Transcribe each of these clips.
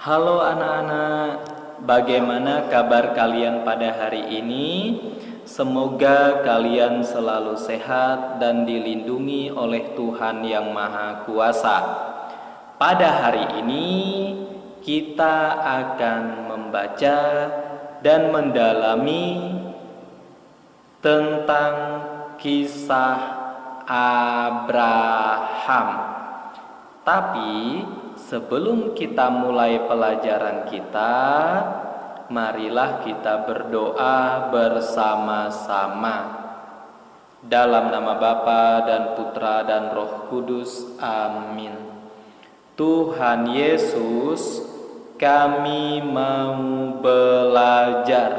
Halo anak-anak, bagaimana kabar kalian pada hari ini? Semoga kalian selalu sehat dan dilindungi oleh Tuhan Yang Maha Kuasa. Pada hari ini kita akan membaca dan mendalami tentang kisah Abraham. Tapi sebelum kita mulai pelajaran kita, marilah kita berdoa bersama-sama. Dalam nama Bapa dan Putra dan Roh Kudus. Amin. Tuhan Yesus, kami mau belajar.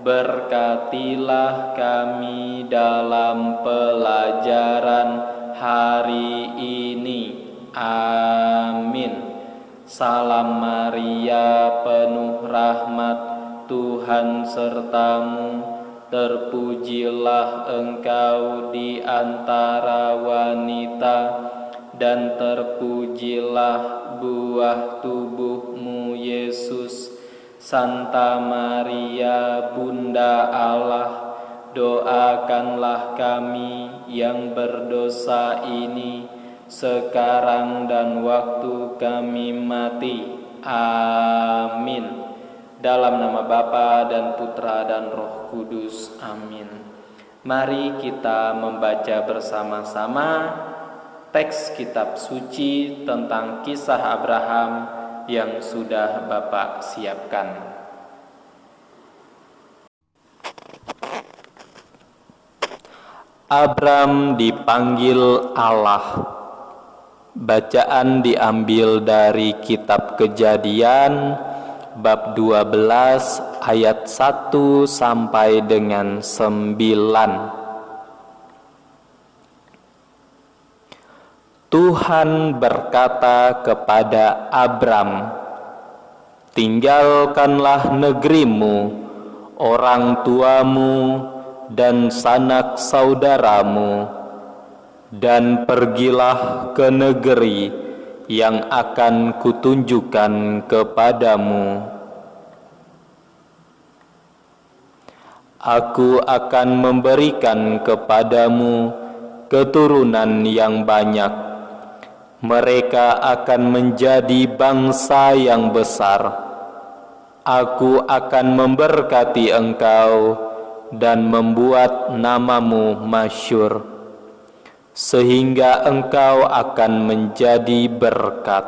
Berkatilah kami dalam pelajaran hari ini. Amin. Salam Maria, penuh rahmat, Tuhan sertamu. Terpujilah engkau di antara wanita, dan terpujilah buah tubuhmu, Yesus. Santa Maria, Bunda Allah, doakanlah kami yang berdosa ini, sekarang dan waktu kami mati. Amin. Dalam nama Bapa dan Putra dan Roh Kudus. Amin. Mari kita membaca bersama-sama teks kitab suci tentang kisah Abraham yang sudah Bapak siapkan. Abram dipanggil Allah. Bacaan diambil dari kitab Kejadian bab 12 ayat 1 sampai dengan 9. Tuhan berkata kepada Abram, "Tinggalkanlah negerimu, orang tuamu, dan sanak saudaramu, dan pergilah ke negeri yang akan kutunjukkan kepadamu. Aku akan memberikan kepadamu keturunan yang banyak. Mereka akan menjadi bangsa yang besar. Aku akan memberkati engkau dan membuat namamu masyhur, sehingga engkau akan menjadi berkat.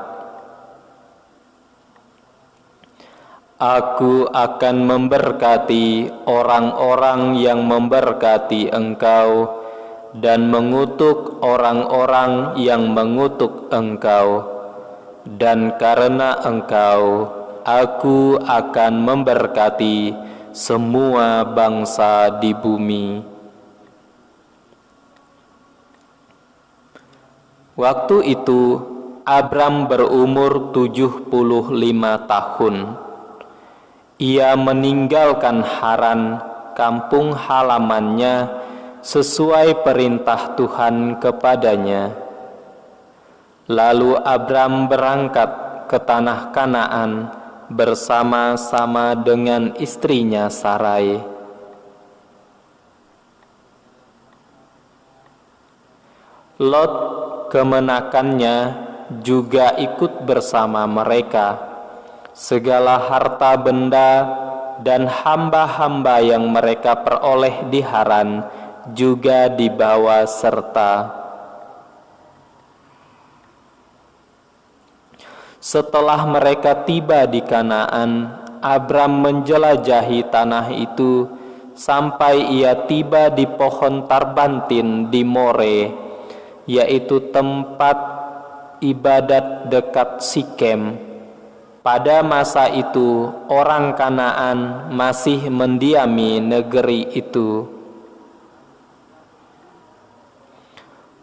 Aku akan memberkati orang-orang yang memberkati engkau, dan mengutuk orang-orang yang mengutuk engkau. Dan karena engkau, aku akan memberkati semua bangsa di bumi." Waktu itu Abram berumur 75 tahun. Ia meninggalkan Haran, kampung halamannya, sesuai perintah Tuhan kepadanya. Lalu Abram berangkat ke tanah Kanaan bersama-sama dengan istrinya Sarai. Lot, kemenakannya, juga ikut bersama mereka. Segala harta benda dan hamba-hamba yang mereka peroleh di Haran juga dibawa serta. Setelah mereka tiba di Kanaan, Abram menjelajahi tanah itu sampai ia tiba di pohon tarbantin di More, yaitu tempat ibadat dekat Sikem. Pada masa itu, orang Kanaan masih mendiami negeri itu.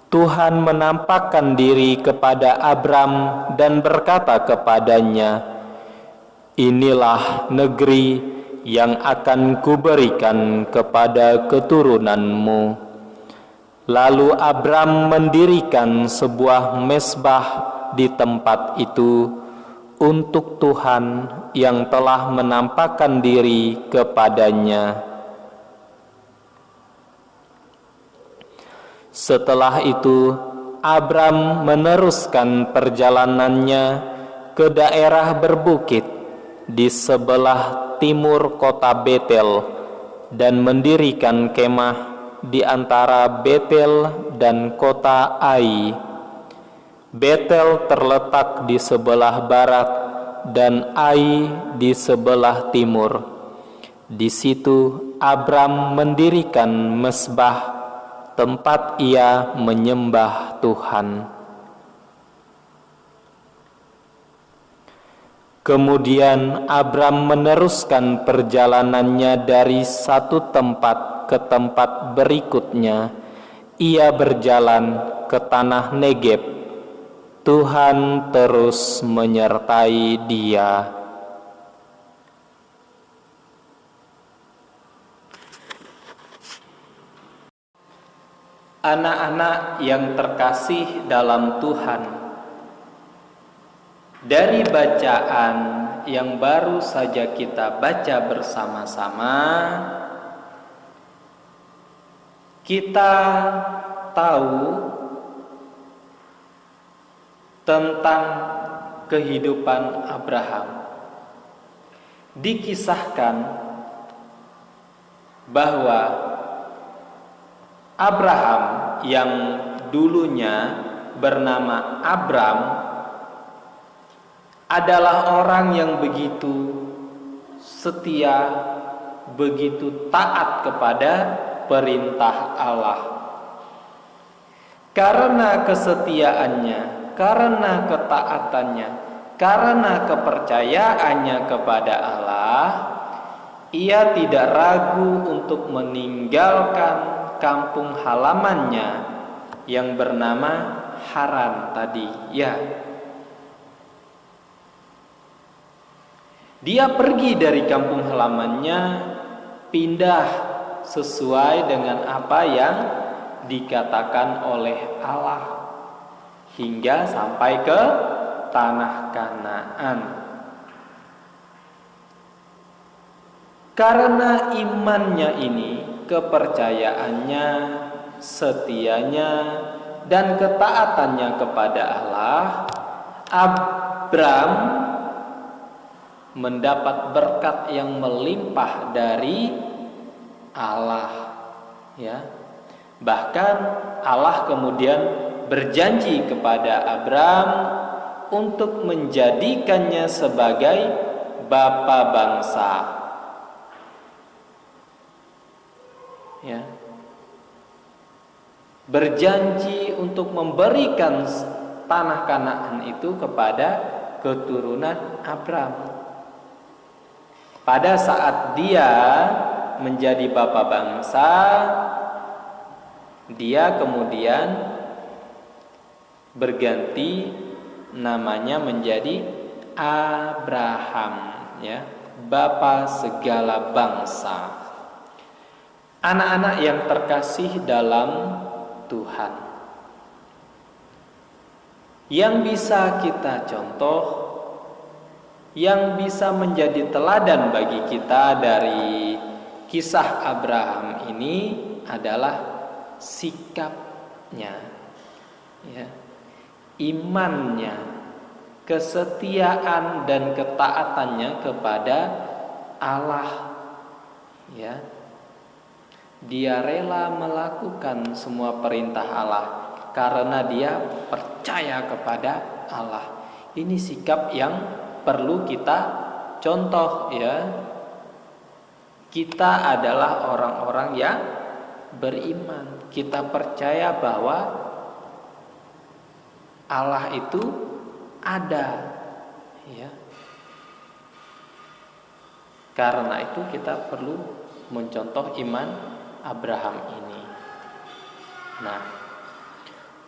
Tuhan menampakkan diri kepada Abram dan berkata kepadanya, "Inilah negeri yang akan kuberikan kepada keturunanmu." Lalu Abram mendirikan sebuah mezbah di tempat itu untuk Tuhan yang telah menampakkan diri kepadanya. Setelah itu, Abram meneruskan perjalanannya ke daerah berbukit di sebelah timur kota Betel dan mendirikan kemah di antara Betel dan kota Ai. Betel terletak di sebelah barat dan Ai di sebelah timur. Di situ Abram mendirikan mezbah, tempat ia menyembah Tuhan. Kemudian Abram meneruskan perjalanannya dari satu tempat ke tempat berikutnya. Ia berjalan ke tanah Negeb. Tuhan terus menyertai dia. Anak-anak yang terkasih dalam Tuhan, dari bacaan yang baru saja kita baca bersama-sama, kita tahu tentang kehidupan Abraham. Dikisahkan bahwa Abraham yang dulunya bernama Abram adalah orang yang begitu setia, begitu taat kepada perintah Allah. Karena kesetiaannya, karena ketaatannya, karena kepercayaannya kepada Allah, ia tidak ragu untuk meninggalkan kampung halamannya yang bernama Haran tadi, ya. Dia pergi dari kampung halamannya, pindah sesuai dengan apa yang dikatakan oleh Allah hingga sampai ke tanah Kanaan. Karena imannya ini, kepercayaannya, setianya, dan ketaatannya kepada Allah, Abram mendapat berkat yang melimpah dari Allah, ya. Bahkan Allah kemudian berjanji kepada Abram untuk menjadikannya sebagai bapa bangsa, ya. Berjanji untuk memberikan tanah Kanaan itu kepada keturunan Abram. Pada saat dia menjadi bapa bangsa, dia kemudian berganti namanya menjadi Abraham, ya, bapa segala bangsa. Anak-anak yang terkasih dalam Tuhan, yang bisa kita contoh, yang bisa menjadi teladan bagi kita dari kisah Abraham ini adalah sikapnya, ya, imannya, kesetiaan dan ketaatannya kepada Allah, ya. Dia rela melakukan semua perintah Allah karena dia percaya kepada Allah. Ini sikap yang perlu kita contoh, ya. Kita adalah orang-orang yang beriman. Kita percaya bahwa Allah itu ada, ya. Karena itu kita perlu mencontoh iman Abraham ini. Nah,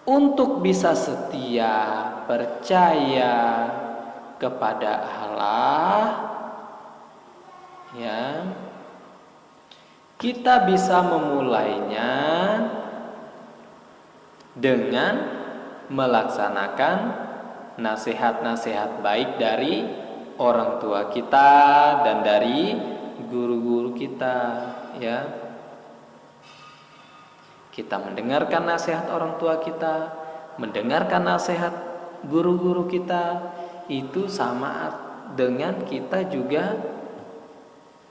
untuk bisa setia, percaya kepada Allah, ya, kita bisa memulainya dengan melaksanakan nasihat-nasihat baik dari orang tua kita dan dari guru-guru kita, ya. Kita mendengarkan nasihat orang tua kita, mendengarkan nasihat guru-guru kita, itu sama dengan kita juga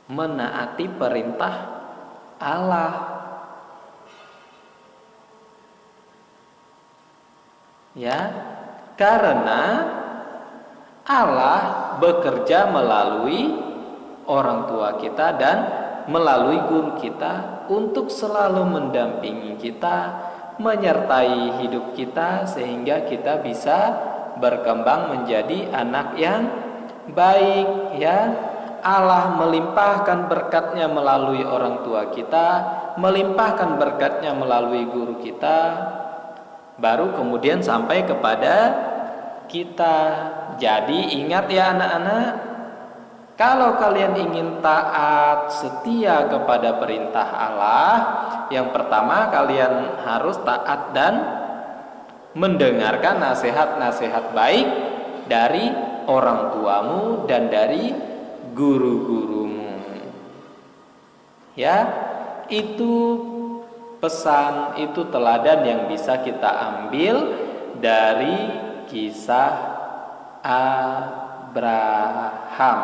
menaati perintah Allah. Ya, karena Allah bekerja melalui orang tua kita dan melalui guru kita untuk selalu mendampingi kita, menyertai hidup kita sehingga kita bisa berkembang menjadi anak yang baik, ya. Allah melimpahkan berkatnya melalui orang tua kita, melimpahkan berkatnya melalui guru kita, baru kemudian sampai kepada kita. Jadi ingat ya anak-anak, kalau kalian ingin taat, setia kepada perintah Allah, yang pertama kalian harus taat dan mendengarkan nasihat-nasihat baik dari orang tuamu dan dari guru-gurumu. Ya, itu pesan, itu teladan yang bisa kita ambil dari kisah Abraham.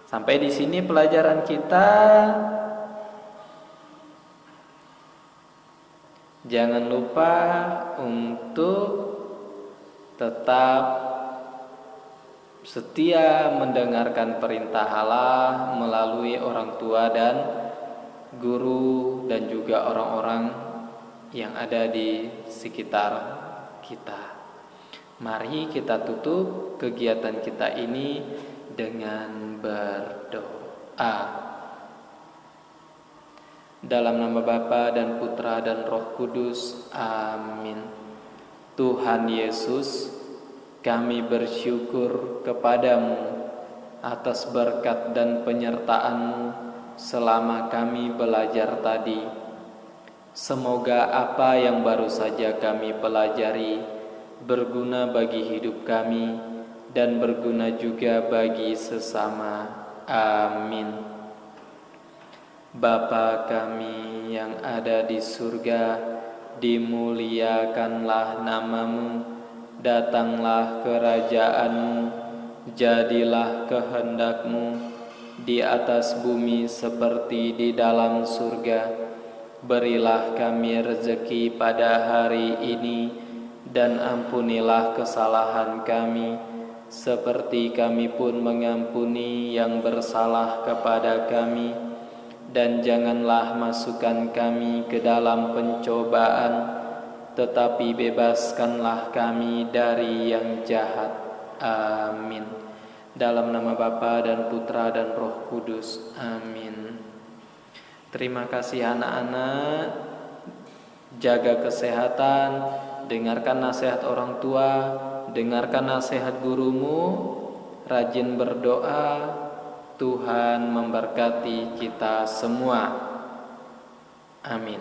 Sampai di sini pelajaran kita. Jangan lupa untuk tetap setia mendengarkan perintah Allah melalui orang tua dan guru dan juga orang-orang yang ada di sekitar kita. Mari kita tutup kegiatan kita ini dengan berdoa. Dalam nama Bapa dan Putra dan Roh Kudus. Amin. Tuhan Yesus, kami bersyukur kepadamu atas berkat dan penyertaan-Mu selama kami belajar tadi. Semoga apa yang baru saja kami pelajari berguna bagi hidup kami dan berguna juga bagi sesama. Amin. Bapa kami yang ada di surga, dimuliakanlah nama-Mu, datanglah kerajaan-Mu, jadilah kehendak-Mu di atas bumi seperti di dalam surga. Berilah kami rezeki pada hari ini, dan ampunilah kesalahan kami, seperti kami pun mengampuni yang bersalah kepada kami. Dan janganlah masukkan kami ke dalam pencobaan, tetapi bebaskanlah kami dari yang jahat. Amin. Dalam nama Bapa dan Putra dan Roh Kudus. Amin. Terima kasih anak-anak. Jaga kesehatan, dengarkan nasihat orang tua, dengarkan nasihat gurumu, rajin berdoa. Tuhan memberkati kita semua. Amin.